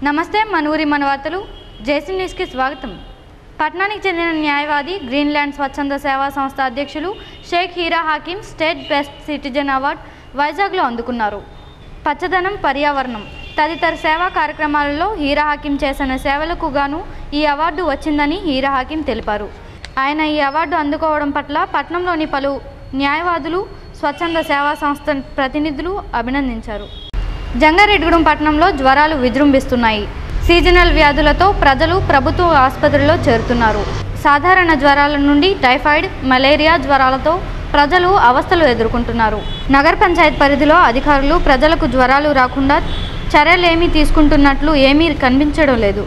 నమస్తే మనూరి మన వార్తలు జేసీ న్యూస్కి స్వాగతం. పట్నానికి చెందిన న్యాయవాది గ్రీన్లాండ్ స్వచ్ఛంద సేవా సంస్థ అధ్యక్షులు Sheikh Heera Hakeem state best citizen award వైజాగ్లో అందుకున్నారు. పచ్చదనం, పర్యావరణం తదితర సేవా కార్యక్రమాలలో హీరా హకీం చేసిన సేవలకు గాను ఈ అవార్డు వచ్చిందని హీరా హకీం తెలిపారు. ఆయన ఈ అవార్డు అందుకోవడం పట్ల పట్నంలోని పలు న్యాయవాదులు, స్వచ్ఛంద సేవా సంస్థ ప్రతినిధులు అభినందించారు. జంగారెడ్డిగూడెం పట్టణంలో జ్వరాలు విజృంభిస్తున్నాయి. సీజనల్ వ్యాధులతో ప్రజలు ప్రభుత్వ ఆసుపత్రిలో చేరుతున్నారు. సాధారణ జ్వరాల నుండి టైఫాయిడ్, మలేరియా జ్వరాలతో ప్రజలు అవస్థలు ఎదుర్కొంటున్నారు. నగర పంచాయతీ పరిధిలో అధికారులు ప్రజలకు జ్వరాలు రాకుండా చర్యలేమీ తీసుకుంటున్నట్లు ఏమీ కనిపించడం లేదు.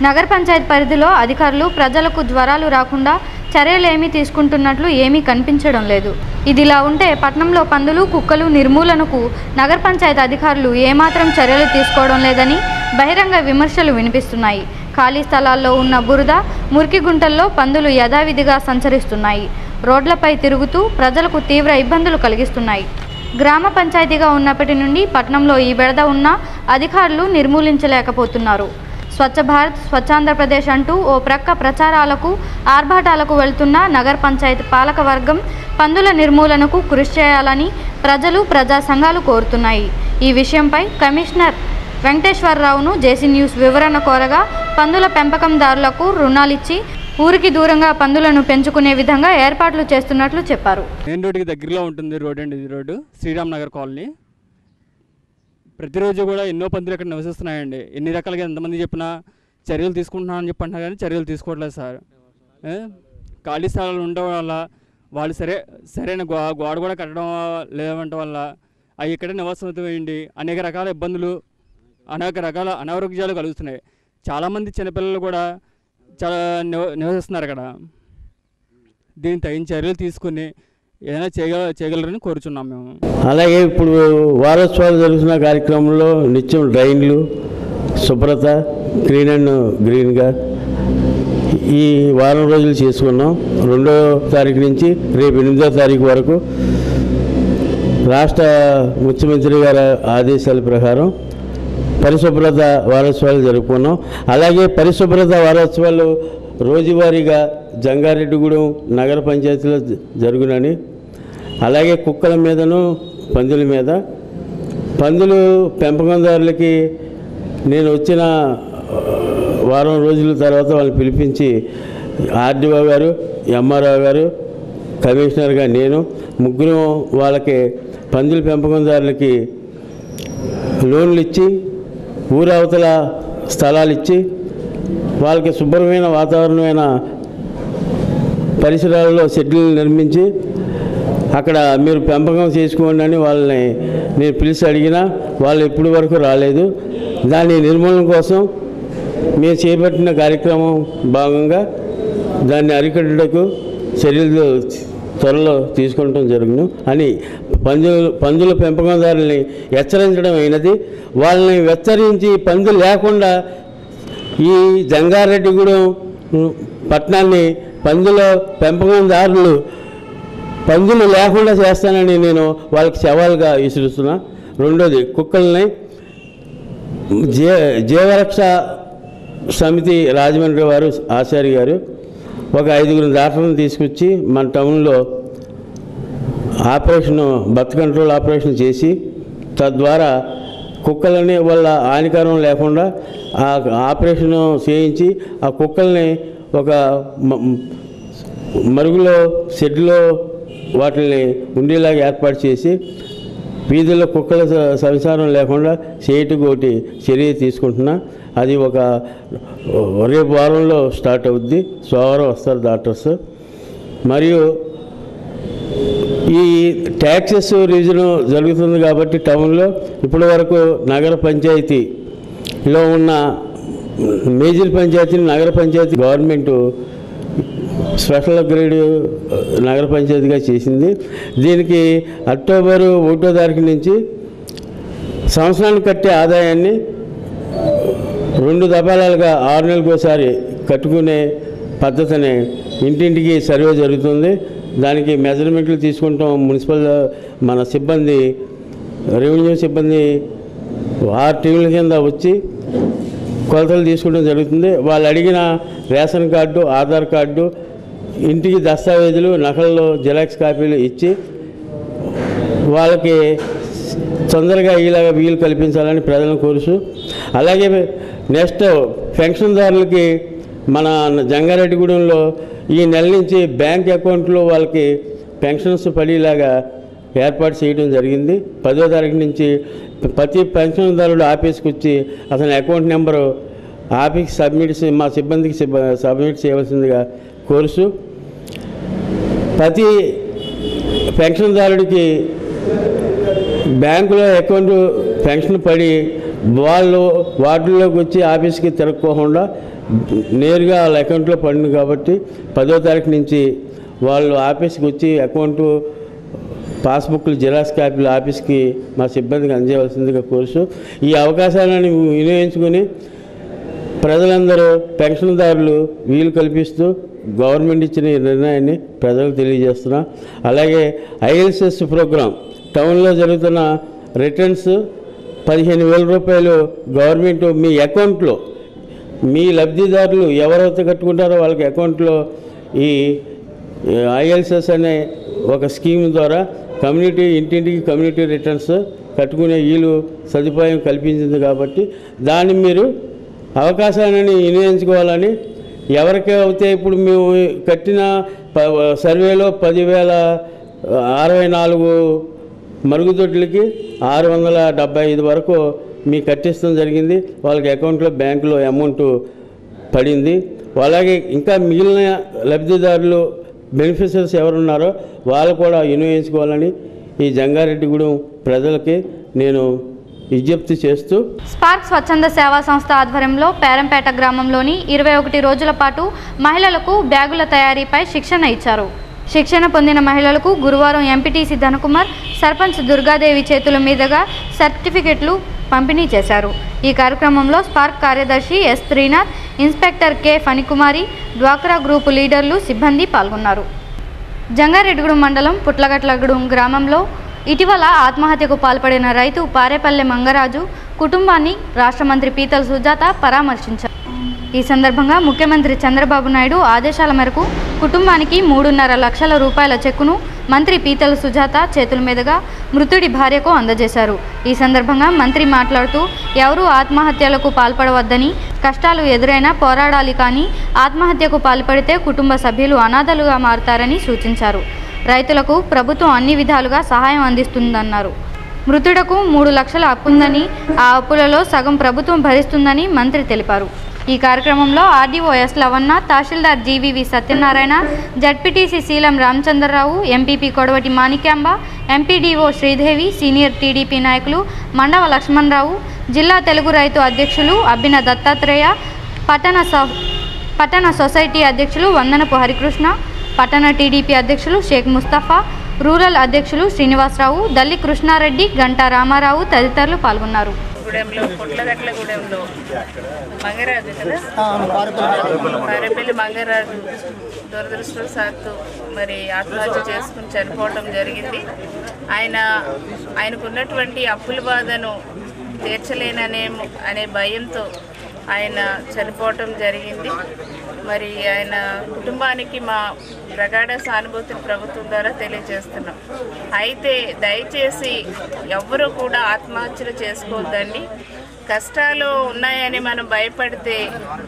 నగర పంచాయతీ పరిధిలో అధికారులు ప్రజలకు జ్వరాలు రాకుండా చర్యలేమీ తీసుకుంటున్నట్లు ఏమీ కనిపించడం లేదు. ఇదిలా ఉంటే పట్టణంలో పందులు, కుక్కలు నిర్మూలనకు నగర పంచాయతీ అధికారులు ఏమాత్రం చర్యలు తీసుకోవడం లేదని బహిరంగ విమర్శలు వినిపిస్తున్నాయి. ఖాళీ స్థలాల్లో ఉన్న బురద, మురికి గుంటల్లో పందులు యథావిధిగా సంచరిస్తున్నాయి. రోడ్లపై తిరుగుతూ ప్రజలకు తీవ్ర ఇబ్బందులు కలిగిస్తున్నాయి. గ్రామ పంచాయతీగా ఉన్నప్పటి నుండి పట్టణంలో ఈ బెడద ఉన్న అధికారులు నిర్మూలించలేకపోతున్నారు. స్వచ్ఛ భారత్, స్వచ్ఛాంధ్రప్రదేశ్ అంటూ ఓ ప్రక్క ప్రచారాలకు, ఆర్భాటాలకు వెళ్తున్న నగర పంచాయతీ పాలక వర్గం పందుల నిర్మూలనకు కృషి చేయాలని ప్రజలు, ప్రజా సంఘాలు కోరుతున్నాయి. ఈ విషయంపై కమిషనర్ వెంకటేశ్వరరావును జేసీ న్యూస్ వివరణ కోరగా పందుల పెంపకందారులకు రుణాలిచ్చి ఊరికి దూరంగా పందులను పెంచుకునే విధంగా ఏర్పాట్లు చేస్తున్నట్లు చెప్పారు. మెయిన్ రోడ్డుకి దగ్గరలో ఉంటుంది రోడ్ అండి. ఇది రోడ్డు శ్రీరామ్ నగర్ కాలనీ. ప్రతిరోజు కూడా ఎన్నో పందులు ఇక్కడ నివసిస్తున్నాయండి. ఎన్ని రకాలుగా ఎంతమంది చెప్పినా చర్యలు తీసుకుంటున్నామని చెప్పి అంటున్నా కానీ చర్యలు తీసుకోవట్లేదు సార్. ఖాళీ స్థలాలు ఉండడం వల్ల వాళ్ళు సరైన గోడ కూడా కట్టడం లేవంటం వల్ల అవి ఇక్కడ నివాసమవుతాయండి. అనేక రకాల ఇబ్బందులు, అనేక రకాల అనారోగ్యాలు కలుగుతున్నాయి. చాలామంది చిన్నపిల్లలు కూడా చాలా నివసిస్తున్నారు అక్కడ. దీన్ని తగిన చర్యలు తీసుకుని ఏదైనా చేయగలరని కోరుచున్నాం మేము. అలాగే ఇప్పుడు వారోత్సవాలు జరుగుతున్న కార్యక్రమంలో నిత్యం డ్రైన్లు, శుభ్రత, క్లీన్ అండ్ గ్రీన్గా ఈ వారం రోజులు చేసుకున్నాం. 2వ తారీఖు నుంచి రేపు 8వ తారీఖు వరకు రాష్ట్ర ముఖ్యమంత్రి గారి ఆదేశాల ప్రకారం పరిశుభ్రత వారోత్సవాలు జరుపుకున్నాం. అలాగే పరిశుభ్రత వారోత్సవాలు రోజువారీగా జంగారెడ్డిగూడెం నగర పంచాయతీలో జరుగునని, అలాగే కుక్కల మీదను పందుల మీద, పందులు పెంపకందారులకి నేను వచ్చిన వారం రోజుల తర్వాత వాళ్ళని పిలిపించి ఆర్డీఓ గారు, ఎంఆర్ఓ గారు, కమిషనర్గా నేను ముగ్గురు వాళ్ళకి పందుల పెంపకందారులకి లోన్లు ఇచ్చి ఊరవతల స్థలాలు ఇచ్చి వాళ్ళకి శుభ్రమైన వాతావరణమైన పరిసరాల్లో షెడ్యూల్ నిర్మించి అక్కడ మీరు పెంపకం చేసుకోండి అని వాళ్ళని నేను పిలిచి అడిగినా వాళ్ళు ఇప్పటి వరకు రాలేదు. దాని నిర్మూలన కోసం మేము చేపట్టిన కార్యక్రమం భాగంగా దాన్ని అరికట్టుటకు చర్యలు త్వరలో తీసుకోవడం జరుగును అని పందుల పెంపకందారుల్ని హెచ్చరించడం అయినది. వాళ్ళని హెచ్చరించి పందులు లేకుండా ఈ జంగారెడ్డిగూడెం పట్టణాన్ని పందుల పెంపకందారులు పందులు లేకుండా చేస్తానని నేను వాళ్ళకి సవాల్గా విసురుస్తున్నా. రెండోది, కుక్కల్ని జీవరక్ష సమితి రాజమండ్రి వారు ఆచార్య గారు ఒక 5 డాక్టర్లను తీసుకొచ్చి మన టౌన్లో బర్త్ కంట్రోల్ ఆపరేషన్ చేసి తద్వారా కుక్కలని వాళ్ళ హానికరం లేకుండా ఆ ఆపరేషన్ చేయించి ఆ కుక్కల్ని ఒక మరుగులో షెడ్లో వాటిని ఉండేలాగా ఏర్పాటు చేసి వీధుల్లో కుక్కల సంసారం లేకుండా చేయటకు ఒకటి చర్య తీసుకుంటున్నా. అది రేపు వారంలో స్టార్ట్ అవుద్ది. సోమవారం వస్తారు డాక్టర్స్. మరియు ఈ ట్యాక్సెస్ రివిజన్ జరుగుతుంది కాబట్టి టౌన్లో ఇప్పటి వరకు నగర పంచాయతీలో ఉన్న మేజర్ పంచాయతీని నగర పంచాయతీ గవర్నమెంటు స్పెషల్ గ్రేడ్ నగర పంచాయతీగా చేసింది. దీనికి అక్టోబర్ 1వ తారీఖు నుంచి సంవత్సరానికి కట్టే ఆదాయాన్ని 2 దఫాలుగా 6 నెలలకోసారి కట్టుకునే పద్ధతిని ఇంటింటికి సర్వే జరుగుతుంది. దానికి మెజర్మెంట్లు తీసుకుంటాం. మున్సిపల్ మన సిబ్బంది, రెవెన్యూ సిబ్బంది 6 టీంల కింద వచ్చి కొలతలు తీసుకోవడం జరుగుతుంది. వాళ్ళు అడిగిన రేషన్ కార్డు, ఆధార్ కార్డు, ఇంటికి దస్తావేజులు, నకళ్ళు, జిరాక్స్ కాపీలు ఇచ్చి వాళ్ళకి తొందరగా ఇలాగ వీలు కల్పించాలని ప్రజలను కోరుచు, అలాగే నెక్స్ట్ పెన్షన్దారులకి మన జంగారెడ్డిగూడెంలో ఈ నెల నుంచి బ్యాంక్ అకౌంట్లో వాళ్ళకి పెన్షన్స్ పడేలాగా ఏర్పాటు చేయడం జరిగింది. 10వ తారీఖు నుంచి ప్రతి పెన్షన్దారుడు ఆఫీస్కి వచ్చి అతని అకౌంట్ నెంబరు ఆఫీస్కి మా సిబ్బందికి సబ్మిట్ చేయవలసిందిగా కోరుచు, ప్రతి పెన్షన్దారుడికి బ్యాంకులో అకౌంట్ పెన్షన్ పడి వాళ్ళు వార్డుల్లోకి వచ్చి ఆఫీస్కి తిరగకోకుండా నేరుగా వాళ్ళ అకౌంట్లో పడింది కాబట్టి 10వ తారీఖు నుంచి వాళ్ళు ఆఫీస్కి వచ్చి అకౌంటు, పాస్బుక్లు, జిరాక్స్ కాపీలు ఆఫీస్కి మా సిబ్బందికి అందజేయవలసిందిగా కోరుచు, ఈ అవకాశాలను వినియోగించుకొని ప్రజలందరూ పెన్షన్దారులు వీలు కల్పిస్తూ గవర్నమెంట్ ఇచ్చిన ఈ నిర్ణయాన్ని ప్రజలకు తెలియజేస్తున్నాం. అలాగే ఐఎల్సిఎస్ ప్రోగ్రాం టౌన్లో జరుగుతున్న రిటర్న్స్ 15,000 రూపాయలు గవర్నమెంట్ మీ అకౌంట్లో, మీ లబ్ధిదారులు ఎవరైతే కట్టుకుంటారో వాళ్ళకి అకౌంట్లో ఈ ఐఎల్సిఎస్ అనే ఒక స్కీమ్ ద్వారా ఇంటింటికి కమ్యూనిటీ రిటర్న్స్ కట్టుకునే వీలు సదుపాయం కల్పించింది కాబట్టి దాన్ని మీరు అవకాశాన్ని వినియోగించుకోవాలని, ఎవరికి అయితే ఇప్పుడు మేము కట్టిన సర్వేలో 10,064 మరుగుదొడ్లకి 675 వరకు మీకు కట్టించడం జరిగింది. వాళ్ళకి అకౌంట్లో బ్యాంకులో అమౌంట్ పడింది. అలాగే ఇంకా మిగిలిన లబ్ధిదారులు బెనిఫిషరీస్ ఎవరున్నారో వాళ్ళు కూడా వినియోగించుకోవాలని ఈ జంగారెడ్డిగూడెం ప్రజలకి నేను విజ్ఞప్తి చేస్తూ, స్పార్క్ స్వచ్ఛంద సేవా సంస్థ ఆధ్వర్యంలో పేరంపేట గ్రామంలోని 21 రోజుల పాటు మహిళలకు బ్యాగుల తయారీపై శిక్షణ ఇచ్చారు. శిక్షణ పొందిన మహిళలకు గురువారం ఎంపీటీసీ ధనకుమార్, సర్పంచ్ దుర్గాదేవి చేతుల మీదుగా సర్టిఫికెట్లు పంపిణీ చేశారు. ఈ కార్యక్రమంలో స్పార్క్ కార్యదర్శి S Srinath, inspector K Phanikumari, డ్వాక్రా గ్రూపు లీడర్లు, సిబ్బంది పాల్గొన్నారు. జంగారెడ్డిగూడెం మండలం పుట్లగట్లగూడెం గ్రామంలో ఇటీవల ఆత్మహత్యకు పాల్పడిన రైతు పారేపల్లె మంగరాజు కుటుంబాన్ని రాష్ట్ర మంత్రి పీతల సుజాత పరామర్శించారు. ఈ సందర్భంగా ముఖ్యమంత్రి చంద్రబాబు నాయుడు ఆదేశాల మేరకు కుటుంబానికి 3.5 లక్షల రూపాయల చెక్కును మంత్రి పీతల సుజాత చేతుల మీదుగా మృతుడి భార్యకు అందజేశారు. ఈ సందర్భంగా మంత్రి మాట్లాడుతూ, ఎవరూ ఆత్మహత్యలకు పాల్పడవద్దని, కష్టాలు ఎదురైనా పోరాడాలి, కానీ ఆత్మహత్యకు పాల్పడితే కుటుంబ సభ్యులు అనాథలుగా మారుతారని సూచించారు. రైతులకు ప్రభుత్వం అన్ని విధాలుగా సహాయం అందిస్తుందన్నారు. మృతుడకు 3 లక్షల అప్పుందని, ఆ అప్పులలో సగం ప్రభుత్వం భరిస్తుందని మంత్రి తెలిపారు. ఈ కార్యక్రమంలో ఆర్డీఓ ఎస్ లవన్న, తహసీల్దార్ GVV Satyanarayana, ZPTC Seelam Ramachandrarao, MPP Kodavati Manikyamba, MPDO Sridevi, senior TDP నాయకులు మండవ లక్ష్మణరావు, జిల్లా తెలుగు రైతు అధ్యక్షులు అబ్బిన దత్తాత్రేయ, పట్టణ సొసైటీ అధ్యక్షులు వందనపు హరికృష్ణ, పట్టణ టీడీపీ అధ్యక్షులు షేక్ ముస్తఫా, రూరల్ అధ్యక్షులు శ్రీనివాసరావు, దల్లి కృష్ణారెడ్డి, గంటా రామారావు తదితరులు పాల్గొన్నారు. పుట్లగట్లగూడెంలో మంగరాజు కదా, పారేపల్లి మంగరాజు దురదృష్టవశాత్తు మరి ఆత్మహత్య చేసుకుని చనిపోవడం జరిగింది. ఆయనకున్నటువంటి అప్పుల బాధను తీర్చలేననే భయంతో ఆయన చనిపోవటం జరిగింది. మరి ఆయన కుటుంబానికి మా ప్రగాఢ సానుభూతిని ప్రభుత్వం ద్వారా తెలియజేస్తున్నాం. అయితే దయచేసి ఎవ్వరూ కూడా ఆత్మహత్యలు చేసుకోవద్దండి. కష్టాలు ఉన్నాయని మనం భయపడితే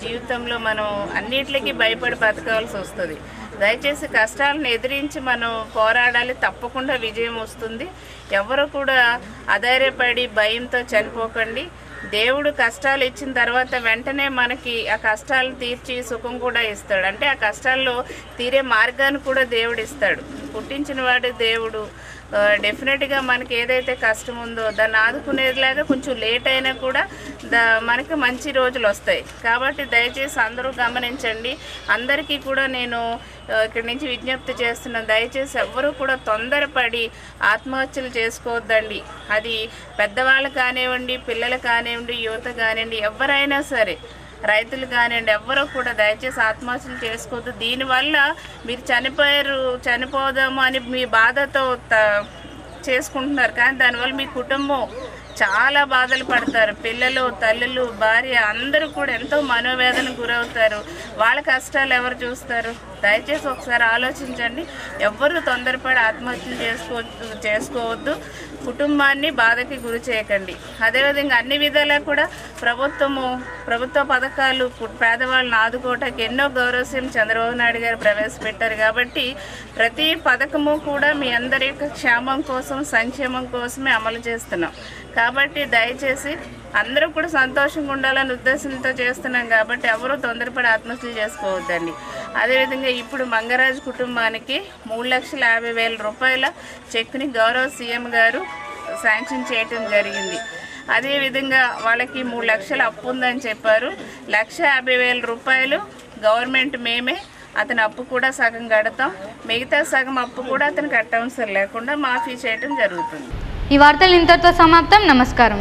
జీవితంలో మనం అన్నిటికీ భయపడి బతకాల్సి వస్తుంది. దయచేసి కష్టాలను ఎదిరించి మనం పోరాడాలి, తప్పకుండా విజయం వస్తుంది. ఎవరు కూడా అధైర్యపడి భయంతో చనిపోకండి. దేవుడు కష్టాలు ఇచ్చిన తర్వాత వెంటనే మనకి ఆ కష్టాలను తీర్చి సుఖం కూడా ఇస్తాడు. అంటే ఆ కష్టాల్లో తీరే మార్గాన్ని కూడా దేవుడు ఇస్తాడు. పుట్టించిన వాడు దేవుడు. డెఫినెట్గా మనకి ఏదైతే కష్టం ఉందో దాన్ని ఆదుకునేలాగా కొంచెం లేట్ అయినా కూడా మనకి మంచి రోజులు వస్తాయి. కాబట్టి దయచేసి అందరూ గమనించండి. అందరికీ కూడా నేను ఇక్కడి నుంచి విజ్ఞప్తి చేస్తున్నాను, దయచేసి ఎవ్వరూ కూడా తొందరపడి ఆత్మహత్యలు చేసుకోవద్దండి. అది పెద్దవాళ్ళు కానివ్వండి, పిల్లలు కానివ్వండి, యువత కానివ్వండి, ఎవరైనా సరే, రైతులు కానివ్వండి, ఎవ్వరూ కూడా దయచేసి ఆత్మహత్యలు చేసుకోవద్దు. దీనివల్ల మీరు చనిపోదాము అని మీ బాధతో చేసుకుంటున్నారు, కానీ దానివల్ల మీ కుటుంబం చాలా బాధలు పడతారు. పిల్లలు, తల్లులు, భార్య అందరూ కూడా ఎంతో మనోవేదనకు గురవుతారు. వాళ్ళ కష్టాలు ఎవరు చూస్తారు? దయచేసి ఒకసారి ఆలోచించండి. ఎవ్వరూ తొందరపడి ఆత్మహత్యలు చేసుకోవద్దు. కుటుంబాన్ని బాధకి గురి చేయకండి. అదేవిధంగా అన్ని విధాలా కూడా ప్రభుత్వ పథకాలు పేదవాళ్ళని ఆదుకోవటానికి ఎన్నో గౌరవశ్రీ చంద్రబాబు నాయుడు గారు ప్రవేశపెట్టారు. కాబట్టి ప్రతి పథకము కూడా మీ అందరి యొక్క క్షేమం కోసం, సంక్షేమం కోసమే అమలు చేస్తున్నాం. కాబట్టి దయచేసి అందరూ కూడా సంతోషంగా ఉండాలనే ఉద్దేశంతో చేస్తున్నాం. కాబట్టి ఎవరూ తొందరపడి ఆత్మహత్యలు చేసుకోవద్దండి. అదేవిధంగా ఇప్పుడు మంగరాజు కుటుంబానికి 3,50,000 రూపాయల చెక్ని గౌరవ సీఎం గారు శాంక్షన్ చేయటం జరిగింది. అదేవిధంగా వాళ్ళకి 3 లక్షల అప్పు ఉందని చెప్పారు. 1,50,000 రూపాయలు గవర్నమెంట్ మేమే అతని అప్పు కూడా సగం కడతాం. మిగతా సగం అప్పు కూడా అతను కట్టవసరం లేకుండా మాఫీ చేయటం జరుగుతుంది. ఈ వార్తలు ఇంతటితో సమాప్తం. నమస్కారం.